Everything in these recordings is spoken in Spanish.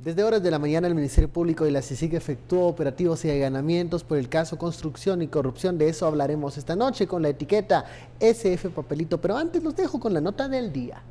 Desde horas de la mañana el Ministerio Público y la CICIG efectuó operativos y allanamientos por el caso Construcción y Corrupción. De eso hablaremos esta noche con la etiqueta SF Papelito, pero antes los dejo con la nota del día.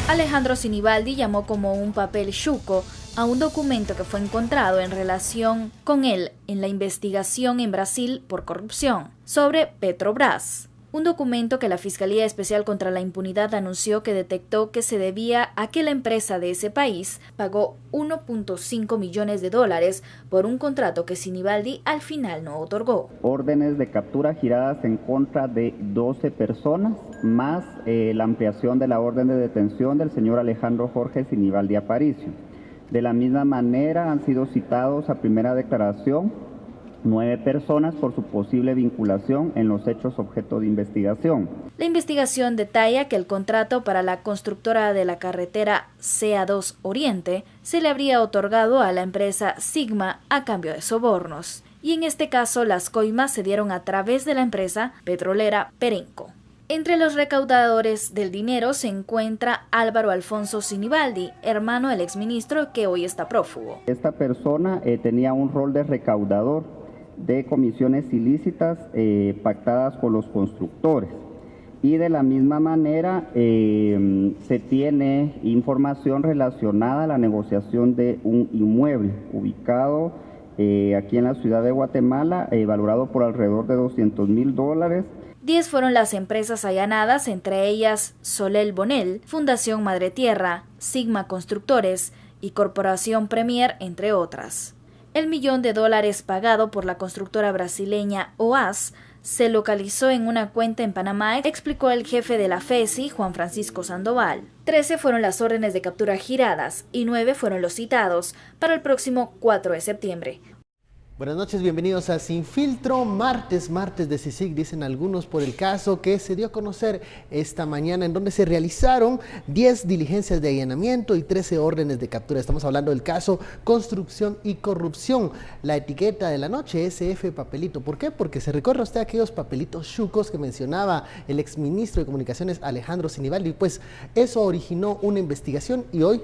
Alejandro Sinibaldi llamó como un papel chuco a un documento que fue encontrado en relación con él en la investigación en Brasil por corrupción sobre Petrobras. Un documento que la Fiscalía Especial contra la Impunidad anunció que detectó que se debía a que la empresa de ese país pagó $1.5 millones por un contrato que Sinibaldi al final no otorgó. Órdenes de captura giradas en contra de 12 personas, más la ampliación de la orden de detención del señor Alejandro Jorge Sinibaldi Aparicio. De la misma manera han sido citados a primera declaración 9 personas por su posible vinculación en los hechos objeto de investigación. La investigación detalla que el contrato para la constructora de la carretera CA2 Oriente se le habría otorgado a la empresa Sigma a cambio de sobornos. Y en este caso las coimas se dieron a través de la empresa petrolera Perenco. Entre los recaudadores del dinero se encuentra Álvaro Alfonso Sinibaldi, hermano del exministro que hoy está prófugo. Esta persona tenía un rol de recaudador de comisiones ilícitas pactadas por los constructores. Y de la misma manera se tiene información relacionada a la negociación de un inmueble ubicado aquí en la ciudad de Guatemala, valorado por alrededor de $200,000. 10 fueron las empresas allanadas, entre ellas Solel Bonel, Fundación Madre Tierra, Sigma Constructores y Corporación Premier, entre otras. El $1 millón pagado por la constructora brasileña OAS se localizó en una cuenta en Panamá, explicó el jefe de la FESI, Juan Francisco Sandoval. 13 fueron las órdenes de captura giradas y 9 fueron los citados para el próximo 4 de septiembre. Buenas noches, bienvenidos a Sin Filtro, martes de CICIG, dicen algunos, por el caso que se dio a conocer esta mañana, en donde se realizaron 10 diligencias de allanamiento y 13 órdenes de captura. Estamos hablando del caso Construcción y Corrupción. La etiqueta de la noche, SF Papelito. ¿Por qué? Porque se recorre usted aquellos papelitos chucos que mencionaba el exministro de Comunicaciones Alejandro Sinibaldi. Pues eso originó una investigación y hoy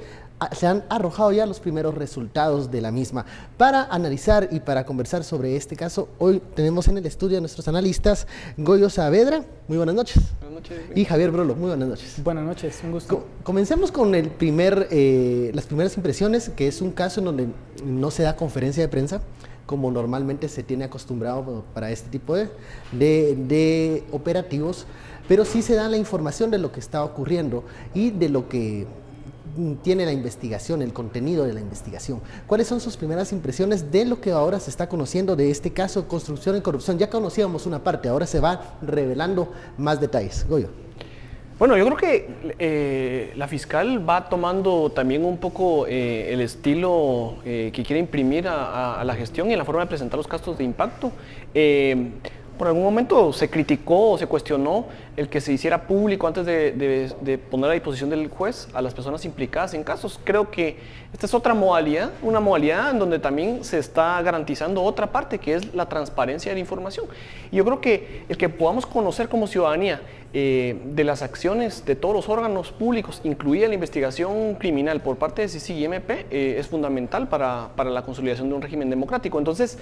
se han arrojado ya los primeros resultados de la misma. Para analizar y para conversar sobre este caso, hoy tenemos en el estudio a nuestros analistas Goyo Saavedra, muy buenas noches. Buenas noches. Y Javier Brolo, muy buenas noches. Buenas noches, un gusto. Comencemos con las primeras impresiones, que es un caso en donde no se da conferencia de prensa, como normalmente se tiene acostumbrado para este tipo de operativos, pero sí se da la información de lo que está ocurriendo y de lo que tiene la investigación, el contenido de la investigación. ¿Cuáles son sus primeras impresiones de lo que ahora se está conociendo de este caso Construcción y Corrupción? Ya conocíamos una parte, ahora se va revelando más detalles. Goyo. Bueno, yo creo que la fiscal va tomando también un poco el estilo que quiere imprimir a la gestión y en la forma de presentar los casos de impacto. Por algún momento se criticó o se cuestionó el que se hiciera público antes de poner a disposición del juez a las personas implicadas en casos. Creo que esta es otra modalidad, una modalidad en donde también se está garantizando otra parte, que es la transparencia de la información. Y yo creo que el que podamos conocer como ciudadanía de las acciones de todos los órganos públicos, incluida la investigación criminal por parte de CICIG y MP, es fundamental para la consolidación de un régimen democrático. Entonces,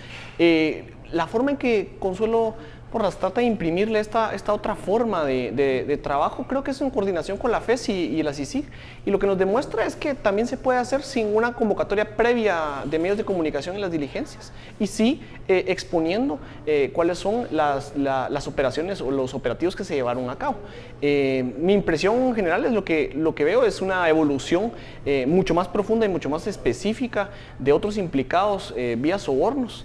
la forma en que Consuelo Porras trata de imprimirle esta otra forma de trabajo, creo que es en coordinación con la FES y la CICIG, y lo que nos demuestra es que también se puede hacer sin una convocatoria previa de medios de comunicación en las diligencias, y sí exponiendo cuáles son las operaciones o los operativos que se llevaron a cabo. Mi impresión general es lo que veo es una evolución mucho más profunda y mucho más específica de otros implicados vía sobornos.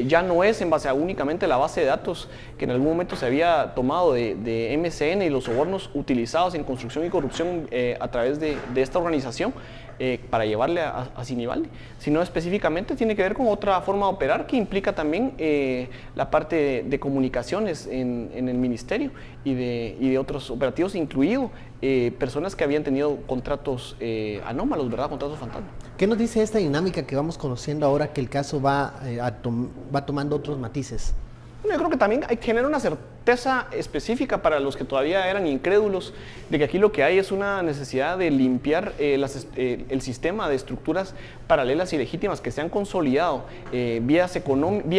Ya no es en base a únicamente la base de datos que en algún momento se había tomado de MCN y los sobornos utilizados en construcción y corrupción a través de esta organización para llevarle a Sinibaldi, sino específicamente tiene que ver con otra forma de operar que implica también la parte de comunicaciones en el ministerio y de otros operativos, incluido personas que habían tenido contratos anómalos, ¿verdad? Contratos fantasma. ¿Qué nos dice esta dinámica que vamos conociendo ahora que el caso va tomando otros matices? Bueno, yo creo que también genera una certeza específica para los que todavía eran incrédulos de que aquí lo que hay es una necesidad de limpiar el sistema de estructuras paralelas y legítimas que se han consolidado vía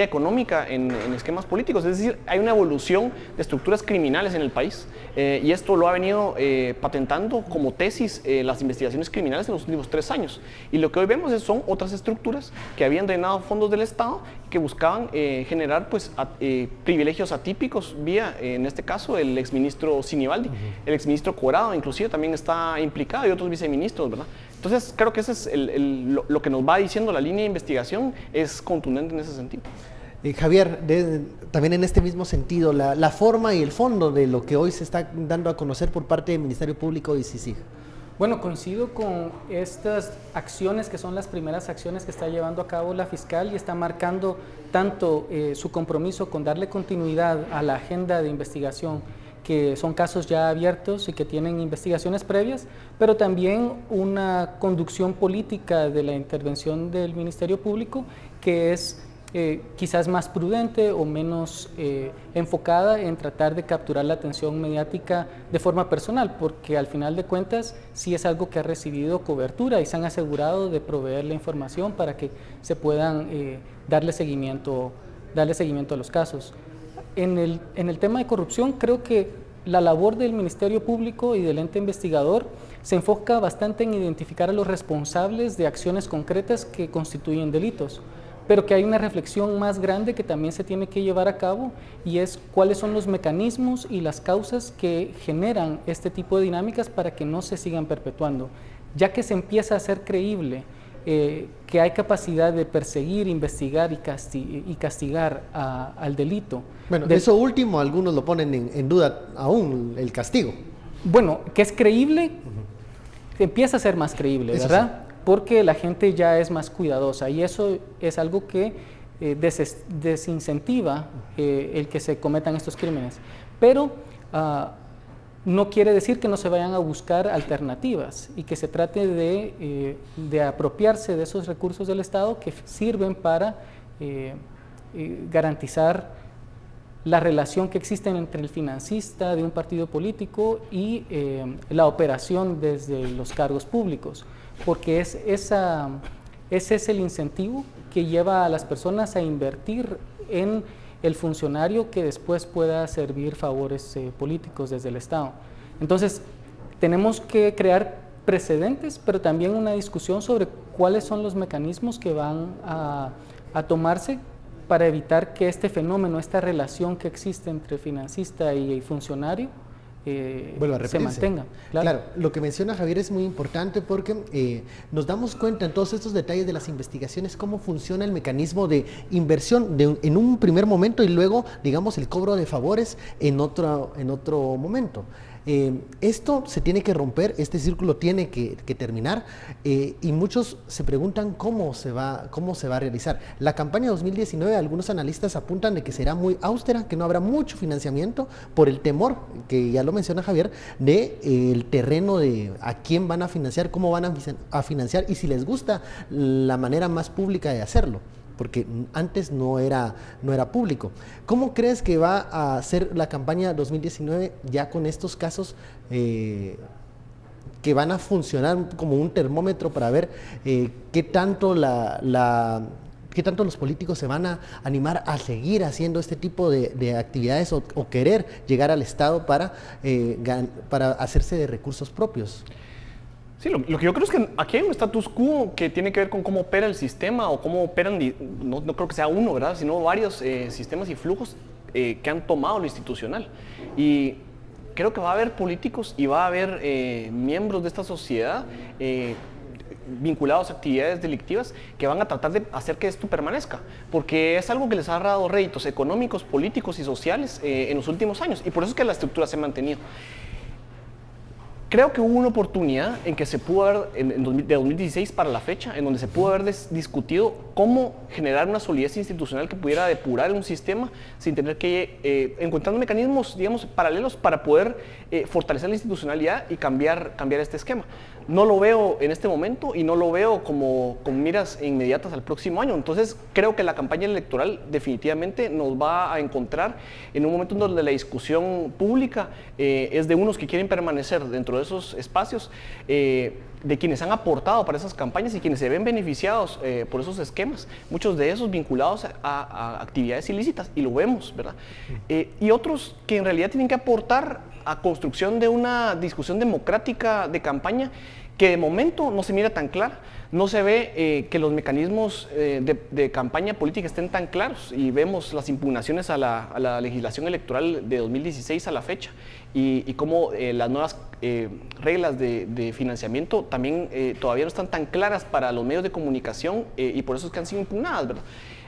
económica en esquemas políticos. Es decir, hay una evolución de estructuras criminales en el país y esto lo ha venido patentando como tesis las investigaciones criminales en los últimos 3 años. Y lo que hoy vemos son otras estructuras que habían drenado fondos del Estado y que buscaban generar pues, privilegios atípicos vía, en este caso, el exministro Sinibaldi, el exministro Corado inclusive también está implicado y otros viceministros, ¿verdad? Entonces creo que ese es lo que nos va diciendo la línea de investigación, es contundente en ese sentido. Javier, también en este mismo sentido, la forma y el fondo de lo que hoy se está dando a conocer por parte del Ministerio Público y CICIG. Bueno, coincido con estas acciones que son las primeras acciones que está llevando a cabo la fiscal y está marcando tanto su compromiso con darle continuidad a la agenda de investigación, que son casos ya abiertos y que tienen investigaciones previas, pero también una conducción política de la intervención del Ministerio Público que es quizás más prudente o menos enfocada en tratar de capturar la atención mediática de forma personal, porque al final de cuentas sí es algo que ha recibido cobertura y se han asegurado de proveer la información para que se puedan darle seguimiento a los casos. En el tema de corrupción, creo que la labor del Ministerio Público y del ente investigador se enfoca bastante en identificar a los responsables de acciones concretas que constituyen delitos, pero que hay una reflexión más grande que también se tiene que llevar a cabo y es cuáles son los mecanismos y las causas que generan este tipo de dinámicas para que no se sigan perpetuando, ya que se empieza a hacer creíble que hay capacidad de perseguir, investigar y castigar al delito. Bueno, eso último algunos lo ponen en duda aún, el castigo. Bueno, que es creíble, empieza a ser más creíble, eso ¿verdad? Sí. Porque la gente ya es más cuidadosa y eso es algo que desincentiva el que se cometan estos crímenes. Pero no quiere decir que no se vayan a buscar alternativas y que se trate de apropiarse de esos recursos del Estado que sirven para garantizar la relación que existe entre el financista de un partido político y la operación desde los cargos públicos, porque ese es el incentivo que lleva a las personas a invertir en el funcionario que después pueda servir favores políticos desde el Estado. Entonces, tenemos que crear precedentes, pero también una discusión sobre cuáles son los mecanismos que van a tomarse para evitar que este fenómeno, esta relación que existe entre financista y funcionario, se mantenga. Claro, lo que menciona Javier es muy importante porque nos damos cuenta en todos estos detalles de las investigaciones cómo funciona el mecanismo de inversión en un primer momento y luego, digamos, el cobro de favores en otro momento. Esto se tiene que romper, este círculo tiene que terminar y muchos se preguntan cómo se va a realizar. La campaña 2019, algunos analistas apuntan de que será muy austera, que no habrá mucho financiamiento por el temor, que ya lo menciona Javier, de el terreno de a quién van a financiar, cómo van a financiar y si les gusta la manera más pública de hacerlo, porque antes no era público. ¿Cómo crees que va a ser la campaña 2019 ya con estos casos que van a funcionar como un termómetro para ver qué tanto qué tanto los políticos se van a animar a seguir haciendo este tipo de actividades o querer llegar al Estado para hacerse de recursos propios? Sí, lo que yo creo es que aquí hay un status quo que tiene que ver con cómo opera el sistema o cómo operan, no creo que sea uno, ¿verdad?, sino varios sistemas y flujos que han tomado lo institucional. Y creo que va a haber políticos y va a haber miembros de esta sociedad vinculados a actividades delictivas que van a tratar de hacer que esto permanezca, porque es algo que les ha dado réditos económicos, políticos y sociales en los últimos años, y por eso es que la estructura se ha mantenido. creo que hubo una oportunidad en que se pudo haber, de 2016 para la fecha, en donde se pudo haber discutido cómo generar una solidez institucional que pudiera depurar un sistema sin tener que, encontrando mecanismos, digamos, paralelos para poder fortalecer la institucionalidad y cambiar este esquema. No lo veo en este momento y no lo veo como con miras inmediatas al próximo año. Entonces, creo que la campaña electoral definitivamente nos va a encontrar en un momento donde la discusión pública es de unos que quieren permanecer dentro de esos espacios, de quienes han aportado para esas campañas y quienes se ven beneficiados por esos esquemas, muchos de esos vinculados a actividades ilícitas, y lo vemos, ¿verdad? Y otros que en realidad tienen que aportar a construcción de una discusión democrática de campaña que de momento no se mira tan clara. No se ve que los mecanismos de campaña política estén tan claros, y vemos las impugnaciones a la legislación electoral de 2016 a la fecha, y cómo las nuevas reglas de financiamiento también todavía no están tan claras para los medios de comunicación, y por eso es que han sido impugnadas, ¿verdad?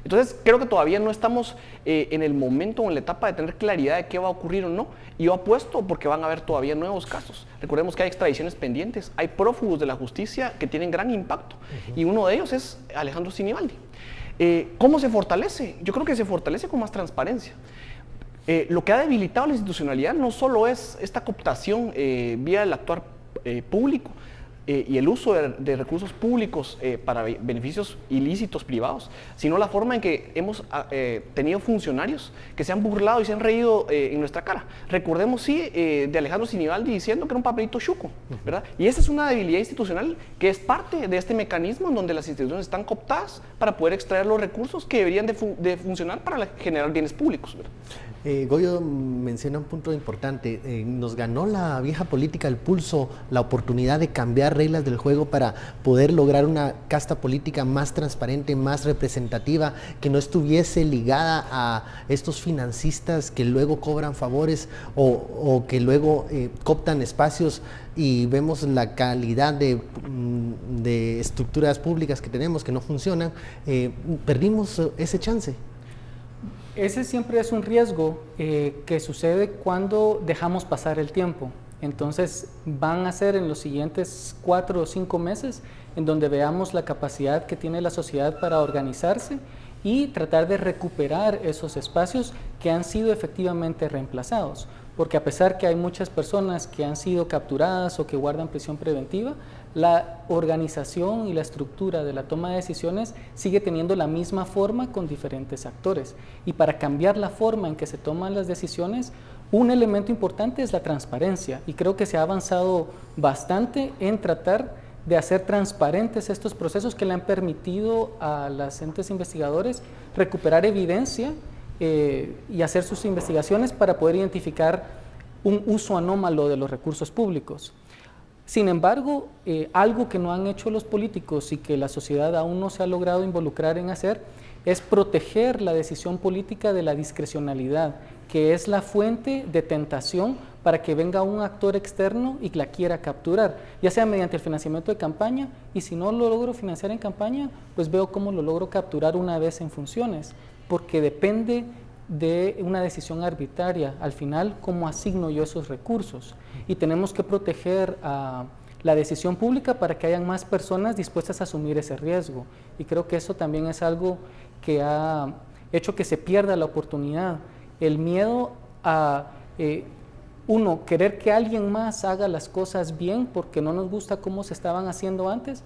Entonces, creo que todavía no estamos en el momento o en la etapa de tener claridad de qué va a ocurrir o no. Y yo apuesto porque van a haber todavía nuevos casos. Recordemos que hay extradiciones pendientes, hay prófugos de la justicia que tienen gran impacto. Y uno de ellos es Alejandro Sinibaldi. ¿Cómo se fortalece? Yo creo que se fortalece con más transparencia. Lo que ha debilitado la institucionalidad no solo es esta cooptación vía el actuar público, y el uso de recursos públicos para beneficios ilícitos privados, sino la forma en que hemos tenido funcionarios que se han burlado y se han reído en nuestra cara. Recordemos, sí, de Alejandro Sinibaldi diciendo que era un papelito chuco, ¿verdad? Y esa es una debilidad institucional que es parte de este mecanismo en donde las instituciones están cooptadas para poder extraer los recursos que deberían de funcionar para generar bienes públicos, ¿verdad? Goyo menciona un punto importante. Nos ganó la vieja política el pulso, la oportunidad de cambiar reglas del juego para poder lograr una casta política más transparente, más representativa, que no estuviese ligada a estos financistas que luego cobran favores o que luego cooptan espacios, y vemos la calidad de estructuras públicas que tenemos que no funcionan. Perdimos ese chance. Ese siempre es un riesgo que sucede cuando dejamos pasar el tiempo. Entonces van a ser en los siguientes 4 o 5 meses en donde veamos la capacidad que tiene la sociedad para organizarse y tratar de recuperar esos espacios que han sido efectivamente reemplazados. Porque a pesar que hay muchas personas que han sido capturadas o que guardan prisión preventiva, la organización y la estructura de la toma de decisiones sigue teniendo la misma forma con diferentes actores. Y para cambiar la forma en que se toman las decisiones, un elemento importante es la transparencia. Y creo que se ha avanzado bastante en tratar de hacer transparentes estos procesos que le han permitido a los entes investigadores recuperar evidencia y hacer sus investigaciones para poder identificar un uso anómalo de los recursos públicos. Sin embargo, algo que no han hecho los políticos y que la sociedad aún no se ha logrado involucrar en hacer es proteger la decisión política de la discrecionalidad, que es la fuente de tentación para que venga un actor externo y la quiera capturar, ya sea mediante el financiamiento de campaña, y si no lo logro financiar en campaña, pues veo cómo lo logro capturar una vez en funciones, porque depende de una decisión arbitraria, al final, cómo asigno yo esos recursos. Y tenemos que proteger a la decisión pública para que hayan más personas dispuestas a asumir ese riesgo. Y creo que eso también es algo que ha hecho que se pierda la oportunidad. El miedo a, querer que alguien más haga las cosas bien porque no nos gusta cómo se estaban haciendo antes,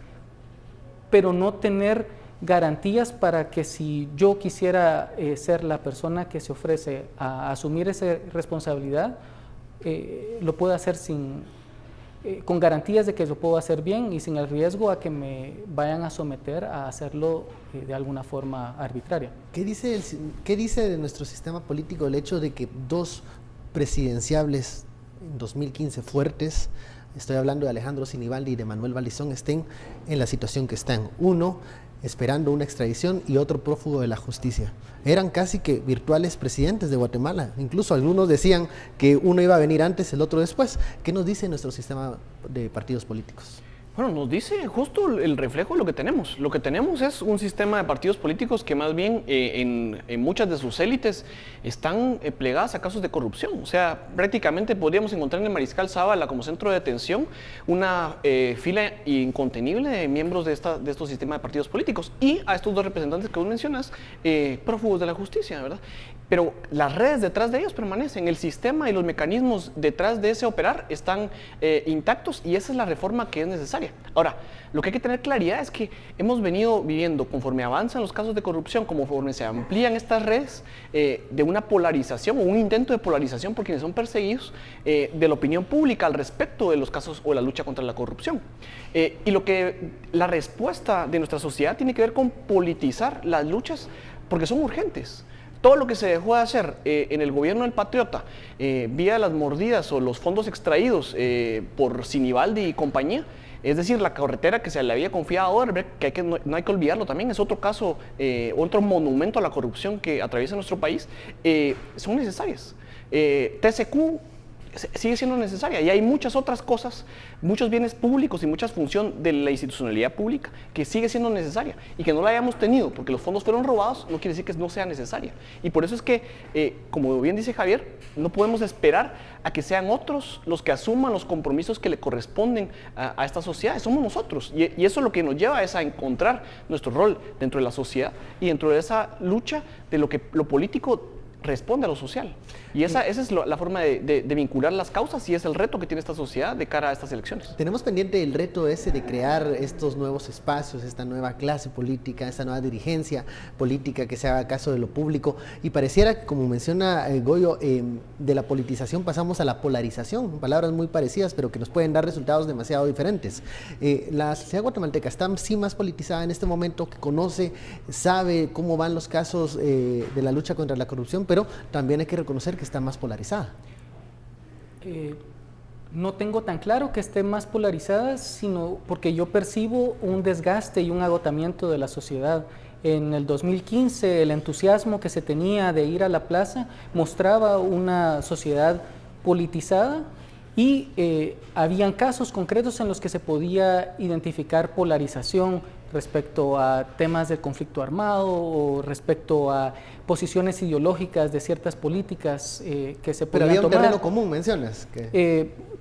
pero no tener garantías para que si yo quisiera ser la persona que se ofrece a asumir esa responsabilidad, lo pueda hacer con garantías de que lo puedo hacer bien y sin el riesgo a que me vayan a someter a hacerlo de alguna forma arbitraria. ¿Qué dice de nuestro sistema político el hecho de que dos presidenciables en 2015 fuertes, estoy hablando de Alejandro Sinibaldi y de Manuel Valizón, estén en la situación que están? Uno esperando una extradición y otro prófugo de la justicia. Eran casi que virtuales presidentes de Guatemala. Incluso algunos decían que uno iba a venir antes, el otro después. ¿Qué nos dice nuestro sistema de partidos políticos? Bueno, nos dice justo el reflejo de lo que tenemos. Lo que tenemos es un sistema de partidos políticos que más bien en muchas de sus élites están plegadas a casos de corrupción. O sea, prácticamente podríamos encontrar en el Mariscal Zavala como centro de detención una fila incontenible de miembros de estos sistemas de partidos políticos y a estos dos representantes que vos mencionas, prófugos de la justicia, ¿verdad? Pero las redes detrás de ellos permanecen, el sistema y los mecanismos detrás de ese operar están intactos y esa es la reforma que es necesaria. Ahora, lo que hay que tener claridad es que hemos venido viviendo, conforme avanzan los casos de corrupción, conforme se amplían estas redes, de una polarización o un intento de polarización por quienes son perseguidos de la opinión pública al respecto de los casos o la lucha contra la corrupción. Y la respuesta de nuestra sociedad tiene que ver con politizar las luchas porque son urgentes. Todo lo que se dejó de hacer en el gobierno del Patriota, vía las mordidas o los fondos extraídos por Sinibaldi y compañía, es decir, la carretera que se le había confiado a Odebrecht, que no hay que olvidarlo también, es otro caso, otro monumento a la corrupción que atraviesa nuestro país, son necesarias. TCQ sigue siendo necesaria y hay muchas otras cosas, muchos bienes públicos y mucha función de la institucionalidad pública que sigue siendo necesaria y que no la hayamos tenido porque los fondos fueron robados no quiere decir que no sea necesaria y por eso es que, como bien dice Javier, no podemos esperar a que sean otros los que asuman los compromisos que le corresponden a esta sociedad, somos nosotros y eso lo que nos lleva es a encontrar nuestro rol dentro de la sociedad y dentro de esa lucha de lo político responde a lo social. Y esa es la forma de vincular las causas y es el reto que tiene esta sociedad de cara a estas elecciones. Tenemos pendiente el reto ese de crear estos nuevos espacios, esta nueva clase política, esta nueva dirigencia política que se haga caso de lo público y pareciera, como menciona Goyo, de la politización pasamos a la polarización, palabras muy parecidas pero que nos pueden dar resultados demasiado diferentes. La sociedad guatemalteca está sí más politizada en este momento, que conoce, sabe cómo van los casos de la lucha contra la corrupción, pero también hay que reconocer que está más polarizada. No tengo tan claro que esté más polarizada, sino porque yo percibo un desgaste y un agotamiento de la sociedad. En el 2015 el entusiasmo que se tenía de ir a la plaza mostraba una sociedad politizada y habían casos concretos en los que se podía identificar polarización respecto a temas del conflicto armado o respecto a posiciones ideológicas de ciertas políticas que se podían tomar. Pero había un terreno común, mencionas.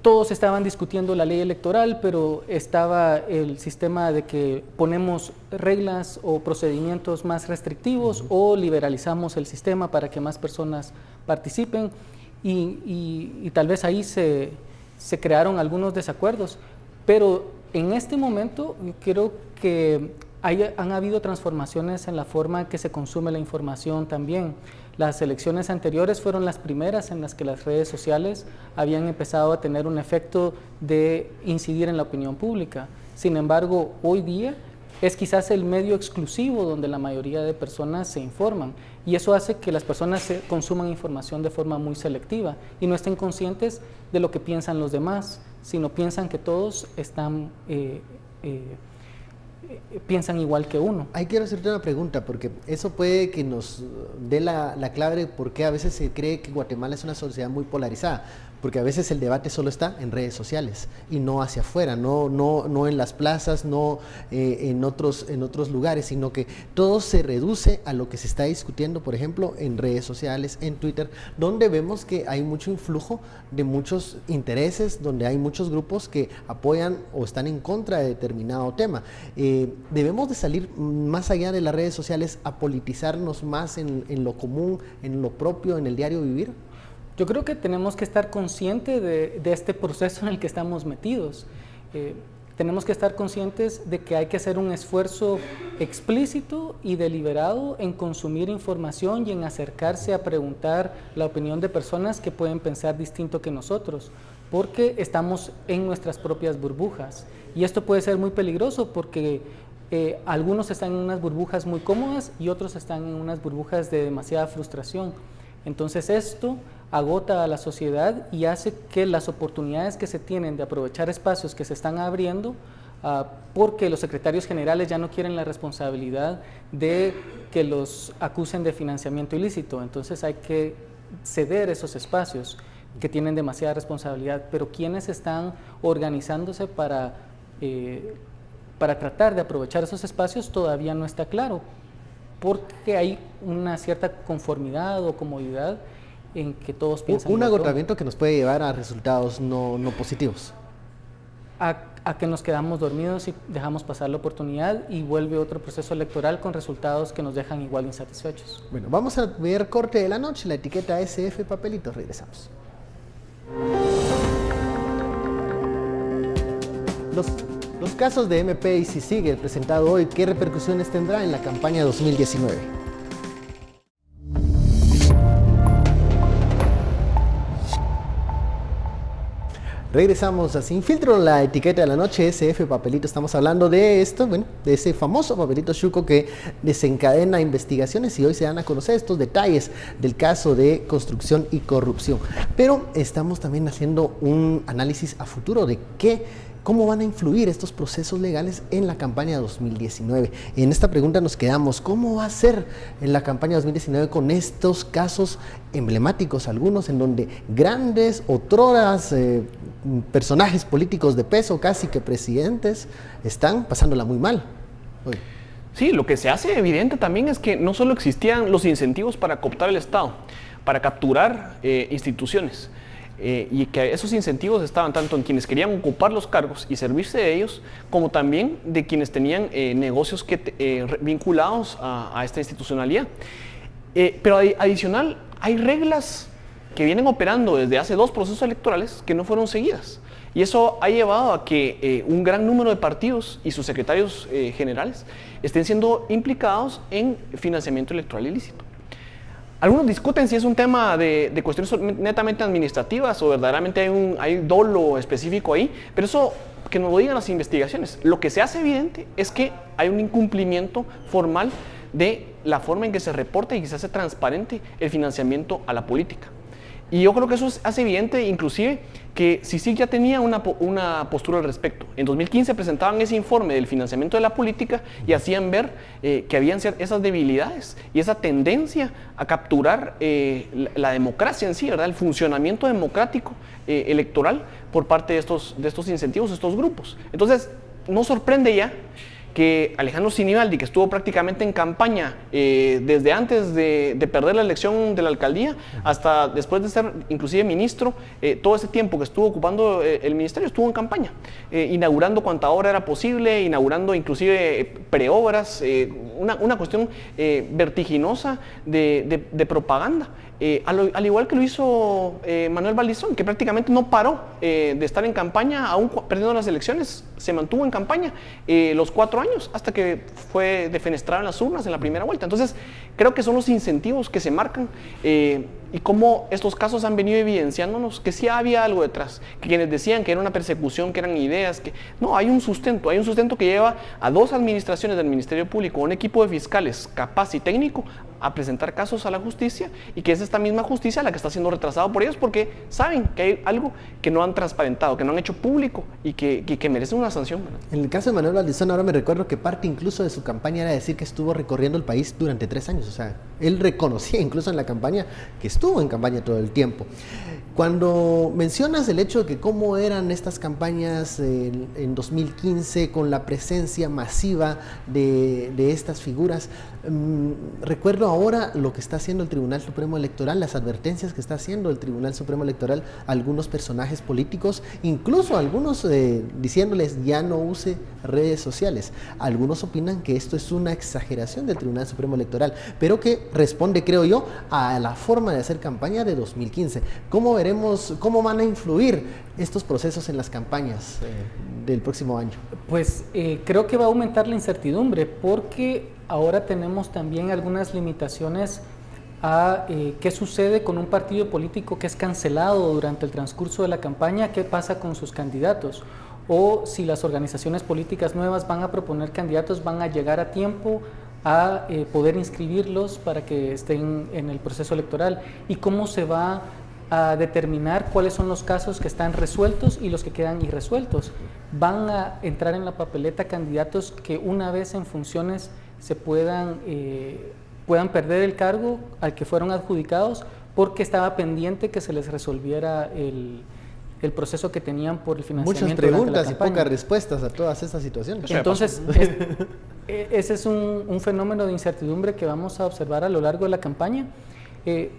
Todos estaban discutiendo la ley electoral, pero estaba el sistema de que ponemos reglas o procedimientos más restrictivos o liberalizamos el sistema para que más personas participen y tal vez ahí se crearon algunos desacuerdos, pero en este momento creo que han habido transformaciones en la forma que se consume la información también. Las elecciones anteriores fueron las primeras en las que las redes sociales habían empezado a tener un efecto de incidir en la opinión pública. Sin embargo, hoy día es quizás el medio exclusivo donde la mayoría de personas se informan y eso hace que las personas consuman información de forma muy selectiva y no estén conscientes de lo que piensan los demás, sino piensan que todos piensan igual que uno. Ahí quiero hacerte una pregunta, porque eso puede que nos dé la clave de por qué a veces se cree que Guatemala es una sociedad muy polarizada, porque a veces el debate solo está en redes sociales y no hacia afuera, no en las plazas, no en otros lugares, sino que todo se reduce a lo que se está discutiendo, por ejemplo, en redes sociales, en Twitter, donde vemos que hay mucho influjo de muchos intereses, donde hay muchos grupos que apoyan o están en contra de determinado tema. Debemos de salir más allá de las redes sociales a politizarnos más en lo común, en lo propio, en el diario vivir. Yo creo que tenemos que estar conscientes de este proceso en el que estamos metidos. Tenemos que estar conscientes de que hay que hacer un esfuerzo explícito y deliberado en consumir información y en acercarse a preguntar la opinión de personas que pueden pensar distinto que nosotros, porque estamos en nuestras propias burbujas. Y esto puede ser muy peligroso porque algunos están en unas burbujas muy cómodas y otros están en unas burbujas de demasiada frustración. Entonces esto agota a la sociedad y hace que las oportunidades que se tienen de aprovechar espacios que se están abriendo, porque los secretarios generales ya no quieren la responsabilidad de que los acusen de financiamiento ilícito, entonces hay que ceder esos espacios que tienen demasiada responsabilidad, pero quienes están organizándose para para tratar de aprovechar esos espacios todavía no está claro, porque hay una cierta conformidad o comodidad en que todos piensan. Un agotamiento que nos puede llevar a resultados no positivos. A que nos quedamos dormidos y dejamos pasar la oportunidad y vuelve otro proceso electoral con resultados que nos dejan igual insatisfechos. Bueno, vamos a ver corte de la noche, la etiqueta SF Papelitos, regresamos. Los casos de MP y CICIG, el presentado hoy, ¿qué repercusiones tendrá en la campaña 2019? Regresamos a Sin Filtro, la etiqueta de la noche, SF Papelito. Estamos hablando de esto, bueno, de ese famoso papelito chuco que desencadena investigaciones, y hoy se dan a conocer estos detalles del caso de construcción y corrupción. Pero estamos también haciendo un análisis a futuro de cómo van a influir estos procesos legales en la campaña 2019. Y en esta pregunta nos quedamos: ¿cómo va a ser en la campaña 2019 con estos casos emblemáticos, algunos en donde grandes, otroras personajes políticos de peso, casi que presidentes, están pasándola muy mal hoy? Sí, lo que se hace evidente también es que no solo existían los incentivos para cooptar el Estado, para capturar instituciones, y que esos incentivos estaban tanto en quienes querían ocupar los cargos y servirse de ellos, como también de quienes tenían negocios vinculados a esta institucionalidad. Pero adicional, hay reglas que vienen operando desde hace 2 procesos electorales que no fueron seguidas. Y eso ha llevado a que un gran número de partidos y sus secretarios generales estén siendo implicados en financiamiento electoral ilícito. Algunos discuten si es un tema de cuestiones netamente administrativas o verdaderamente hay dolo específico ahí, pero eso que nos lo digan las investigaciones. Lo que se hace evidente es que hay un incumplimiento formal de la forma en que se reporta y que se hace transparente el financiamiento a la política. Y yo creo que eso hace evidente inclusive que CICIG ya tenía una postura al respecto. En 2015 presentaban ese informe del financiamiento de la política y hacían ver que habían esas debilidades y esa tendencia a capturar la democracia en sí, ¿verdad? El funcionamiento democrático electoral por parte de estos incentivos, de estos grupos. Entonces, no sorprende ya que Alejandro Sinibaldi, que estuvo prácticamente en campaña desde antes de perder la elección de la alcaldía hasta después de ser inclusive ministro, todo ese tiempo que estuvo ocupando el ministerio estuvo en campaña, inaugurando cuanta obra era posible, inaugurando inclusive preobras, una cuestión vertiginosa de propaganda. Al igual que lo hizo Manuel Valdizón, que prácticamente no paró de estar en campaña, aún perdiendo las elecciones, se mantuvo en campaña los 4 años hasta que fue defenestrado en las urnas en la primera vuelta. Entonces, creo que son los incentivos que se marcan y cómo estos casos han venido evidenciándonos que sí había algo detrás, que quienes decían que era una persecución, que eran ideas, que no, hay un sustento que lleva a 2 administraciones del Ministerio Público, un equipo de fiscales capaz y técnico a presentar casos a la justicia, y que es esta misma justicia la que está siendo retrasada por ellos porque saben que hay algo que no han transparentado, que no han hecho público y que merecen una sanción. En el caso de Manuel Valdizón, ahora me recuerdo que parte incluso de su campaña era decir que estuvo recorriendo el país durante 3 años, o sea, él reconocía incluso en la campaña que estuvo en campaña todo el tiempo. Cuando mencionas el hecho de que cómo eran estas campañas en 2015 con la presencia masiva de estas figuras, recuerdo ahora lo que está haciendo el Tribunal Supremo Electoral, las advertencias que está haciendo el Tribunal Supremo Electoral a algunos personajes políticos, incluso algunos diciéndoles ya no use redes sociales. Algunos opinan que esto es una exageración del Tribunal Supremo Electoral, pero que responde, creo yo, a la forma de hacer campaña de 2015. ¿Cómo veremos, cómo van a influir estos procesos en las campañas del próximo año? Pues creo que va a aumentar la incertidumbre, porque ahora tenemos también algunas limitaciones a qué sucede con un partido político que es cancelado durante el transcurso de la campaña, qué pasa con sus candidatos, o si las organizaciones políticas nuevas van a proponer candidatos, van a llegar a tiempo a poder inscribirlos para que estén en el proceso electoral, y cómo se va a determinar cuáles son los casos que están resueltos y los que quedan irresueltos. Van a entrar en la papeleta candidatos que una vez en funciones se puedan perder el cargo al que fueron adjudicados porque estaba pendiente que se les resolviera el proceso que tenían por el financiamiento. Muchas preguntas y pocas respuestas a todas estas situaciones. Entonces, ese es un fenómeno de incertidumbre que vamos a observar a lo largo de la campaña.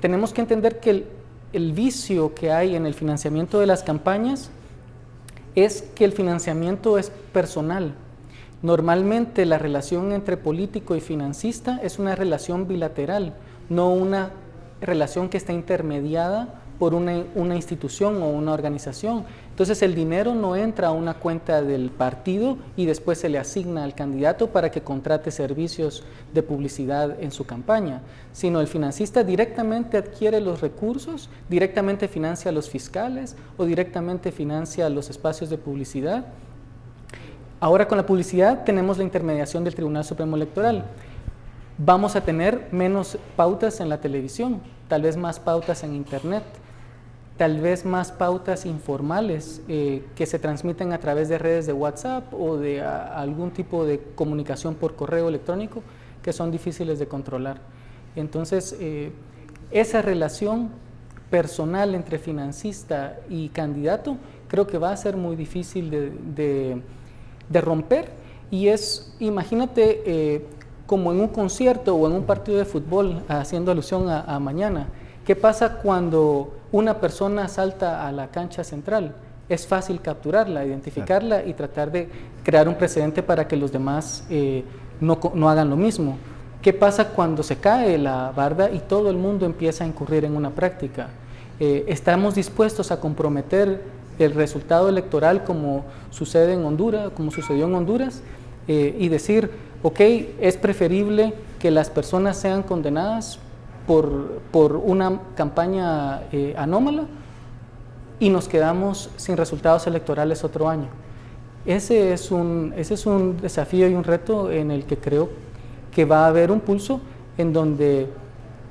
Tenemos que entender que el vicio que hay en el financiamiento de las campañas es que el financiamiento es personal. Normalmente la relación entre político y financista es una relación bilateral, no una relación que está intermediada por una institución o una organización. Entonces el dinero no entra a una cuenta del partido y después se le asigna al candidato para que contrate servicios de publicidad en su campaña, sino el financista directamente adquiere los recursos, directamente financia a los fiscales o directamente financia los espacios de publicidad. Ahora con la publicidad tenemos la intermediación del Tribunal Supremo Electoral. Vamos a tener menos pautas en la televisión, tal vez más pautas en internet, tal vez más pautas informales que se transmiten a través de redes de WhatsApp o de algún tipo de comunicación por correo electrónico que son difíciles de controlar. Entonces, esa relación personal entre financista y candidato creo que va a ser muy difícil de romper, y imagínate como en un concierto o en un partido de fútbol, haciendo alusión a mañana. ¿Qué pasa cuando una persona salta a la cancha central? Es fácil capturarla, identificarla y tratar de crear un precedente para que los demás no hagan lo mismo. ¿Qué pasa cuando se cae la barda y todo el mundo empieza a incurrir en una práctica? ¿Estamos dispuestos a comprometer el resultado electoral como sucede en Honduras, como sucedió en Honduras, y decir, ok, es preferible que las personas sean condenadas por una campaña anómala y nos quedamos sin resultados electorales otro año? Ese es un desafío y un reto en el que creo que va a haber un pulso en donde,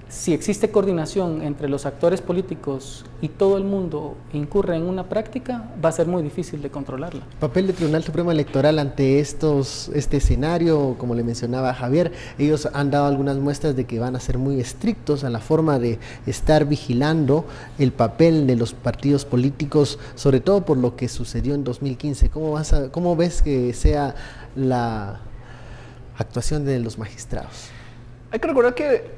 si existe coordinación entre los actores políticos y todo el mundo incurre en una práctica, va a ser muy difícil de controlarla. Papel del Tribunal Supremo Electoral ante este escenario, como le mencionaba Javier, ellos han dado algunas muestras de que van a ser muy estrictos a la forma de estar vigilando el papel de los partidos políticos, sobre todo por lo que sucedió en 2015. ¿Cómo ves que sea la actuación de los magistrados? Hay que recordar que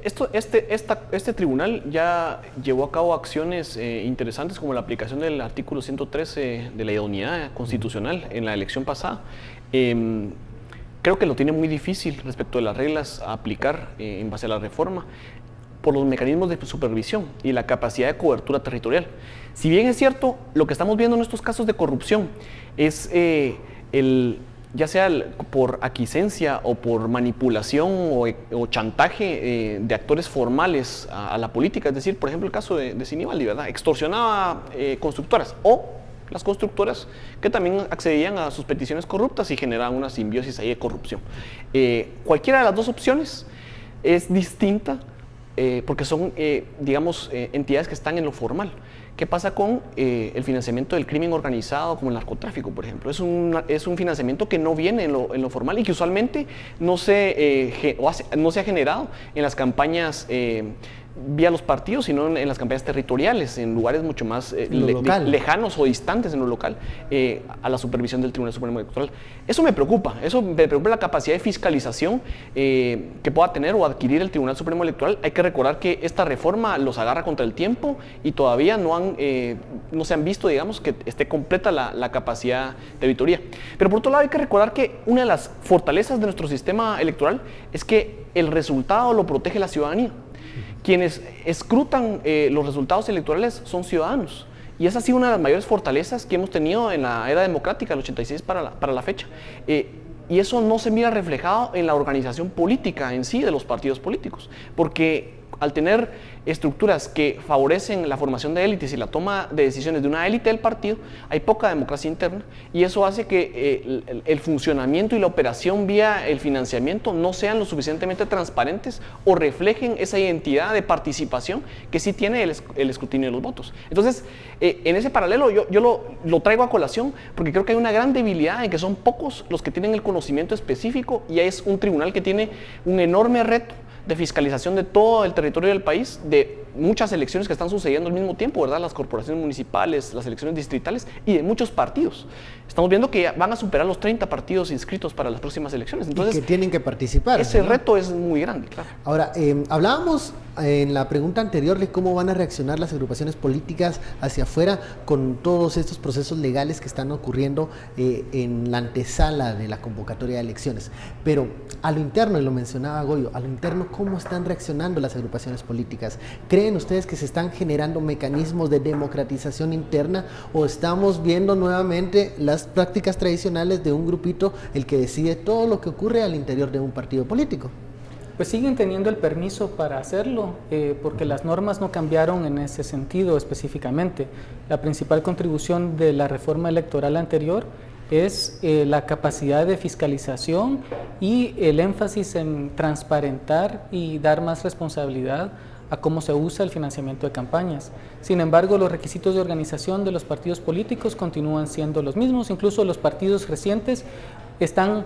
este tribunal ya llevó a cabo acciones interesantes, como la aplicación del artículo 113 de la idoneidad constitucional en la elección pasada. Creo que lo tiene muy difícil respecto de las reglas a aplicar en base a la reforma, por los mecanismos de supervisión y la capacidad de cobertura territorial. Si bien es cierto, lo que estamos viendo en estos casos de corrupción es ya sea por aquiescencia o por manipulación o chantaje de actores formales a la política, es decir, por ejemplo, el caso de Sinibaldi, ¿verdad? Extorsionaba constructoras, o las constructoras que también accedían a sus peticiones corruptas y generaban una simbiosis ahí de corrupción. Cualquiera de las dos opciones es distinta porque son, digamos, entidades que están en lo formal. ¿Qué pasa con el financiamiento del crimen organizado, como el narcotráfico, por ejemplo? Es un financiamiento que no viene en lo formal y que usualmente no se ha generado en las campañas vía los partidos, sino en las campañas territoriales, en lugares mucho más lejanos o distantes en lo local, a la supervisión del Tribunal Supremo Electoral. Eso me preocupa la capacidad de fiscalización que pueda tener o adquirir el Tribunal Supremo Electoral. Hay que recordar que esta reforma los agarra contra el tiempo y todavía no se han visto, digamos, que esté completa la capacidad de auditoría. Pero por otro lado hay que recordar que una de las fortalezas de nuestro sistema electoral es que el resultado lo protege la ciudadanía. Quienes escrutan los resultados electorales son ciudadanos. Y esa ha sido una de las mayores fortalezas que hemos tenido en la era democrática, el 86 para la fecha. Y eso no se mira reflejado en la organización política en sí de los partidos políticos. Porque al tener estructuras que favorecen la formación de élites y la toma de decisiones de una élite del partido, hay poca democracia interna, y eso hace que el funcionamiento y la operación vía el financiamiento no sean lo suficientemente transparentes o reflejen esa identidad de participación que sí tiene el escrutinio de los votos. Entonces, en ese paralelo yo lo traigo a colación porque creo que hay una gran debilidad en que son pocos los que tienen el conocimiento específico, y es un tribunal que tiene un enorme reto de fiscalización de todo el territorio del país, de muchas elecciones que están sucediendo al mismo tiempo, ¿verdad? Las corporaciones municipales, las elecciones distritales y de muchos partidos. Estamos viendo que van a superar los 30 partidos inscritos para las próximas elecciones. Entonces, y que tienen que participar. Ese ¿no? reto es muy grande, claro. Ahora, hablábamos en la pregunta anterior de cómo van a reaccionar las agrupaciones políticas hacia afuera con todos estos procesos legales que están ocurriendo en la antesala de la convocatoria de elecciones. Pero a lo interno, y lo mencionaba Goyo, a lo interno, ¿cómo están reaccionando las agrupaciones políticas? ¿Creen ustedes que se están generando mecanismos de democratización interna o estamos viendo nuevamente las prácticas tradicionales de un grupito el que decide todo lo que ocurre al interior de un partido político? Pues siguen teniendo el permiso para hacerlo, porque las normas no cambiaron en ese sentido específicamente. La principal contribución de la reforma electoral anterior es la capacidad de fiscalización y el énfasis en transparentar y dar más responsabilidad a cómo se usa el financiamiento de campañas. Sin embargo, los requisitos de organización de los partidos políticos continúan siendo los mismos, incluso los partidos recientes están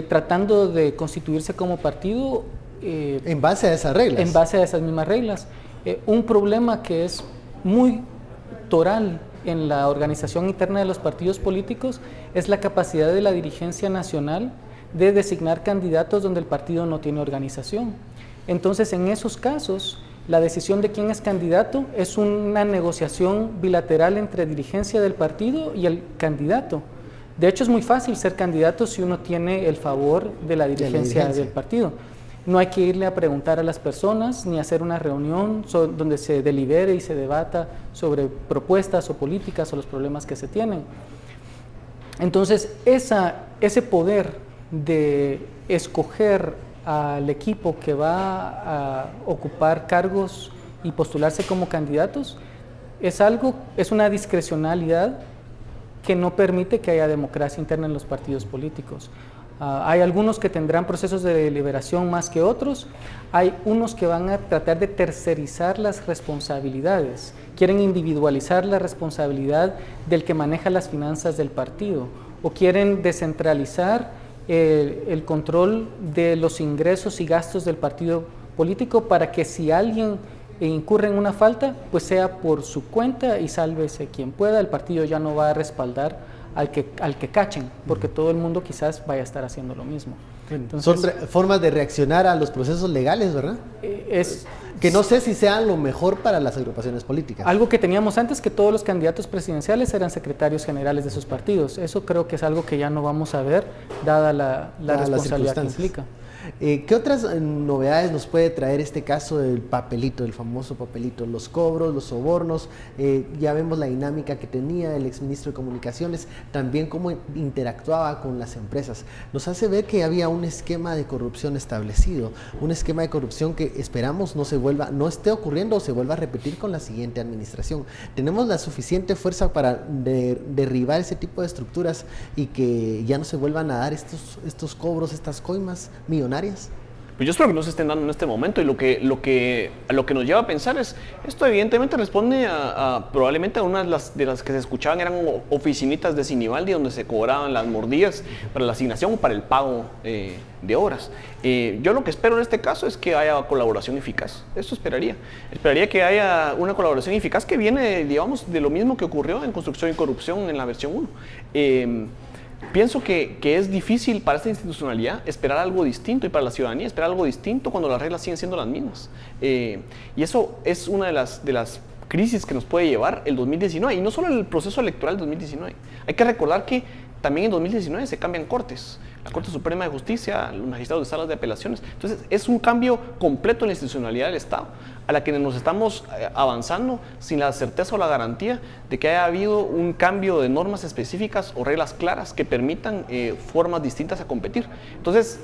tratando de constituirse como partido en base a esas reglas. En base a esas mismas reglas. Un problema que es muy toral en la organización interna de los partidos políticos es la capacidad de la dirigencia nacional de designar candidatos donde el partido no tiene organización. Entonces, en esos casos, la decisión de quién es candidato es una negociación bilateral entre dirigencia del partido y el candidato. De hecho, es muy fácil ser candidato si uno tiene el favor de la dirigencia del partido. No hay que irle a preguntar a las personas ni hacer una reunión donde se delibere y se debata sobre propuestas o políticas o los problemas que se tienen. Entonces, ese poder de escoger al equipo que va a ocupar cargos y postularse como candidatos es una discrecionalidad que no permite que haya democracia interna en los partidos políticos. Hay algunos que tendrán procesos de deliberación más que otros, hay unos que van a tratar de tercerizar las responsabilidades, quieren individualizar la responsabilidad del que maneja las finanzas del partido o quieren descentralizar el control de los ingresos y gastos del partido político para que si alguien incurre en una falta, pues sea por su cuenta y sálvese quien pueda. El partido ya no va a respaldar al que cachen, porque todo el mundo quizás vaya a estar haciendo lo mismo. Entonces, son formas de reaccionar a los procesos legales, ¿verdad? Que no sé si sean lo mejor para las agrupaciones políticas. Algo que teníamos antes, que todos los candidatos presidenciales eran secretarios generales de sus partidos. Eso creo que es algo que ya no vamos a ver, dada la responsabilidad que implica. ¿Qué otras novedades nos puede traer este caso del papelito, del famoso papelito? Los cobros, los sobornos, ya vemos la dinámica que tenía el exministro de Comunicaciones, también cómo interactuaba con las empresas. Nos hace ver que había un esquema de corrupción establecido, un esquema de corrupción que esperamos no esté ocurriendo o se vuelva a repetir con la siguiente administración. ¿Tenemos la suficiente fuerza para derribar ese tipo de estructuras y que ya no se vuelvan a dar estos cobros, estas coimas millonarias? Pues yo espero que no se estén dando en este momento y lo que nos lleva a pensar es, esto evidentemente responde probablemente a una de las que se escuchaban eran oficinitas de Sinibaldi donde se cobraban las mordidas para la asignación o para el pago de horas. Yo lo que espero en este caso es que haya colaboración eficaz, eso esperaría que haya una colaboración eficaz que viene, digamos, de lo mismo que ocurrió en Construcción y Corrupción en la versión 1. Pienso que es difícil para esta institucionalidad esperar algo distinto y para la ciudadanía esperar algo distinto cuando las reglas siguen siendo las mismas. Y eso es una de las crisis que nos puede llevar el 2019 y no solo el proceso electoral del 2019. Hay que recordar que también en 2019 se cambian cortes, la Corte Suprema de Justicia, los magistrados de salas de apelaciones. Entonces es un cambio completo en la institucionalidad del Estado a la que nos estamos avanzando sin la certeza o la garantía de que haya habido un cambio de normas específicas o reglas claras que permitan formas distintas a competir. Entonces,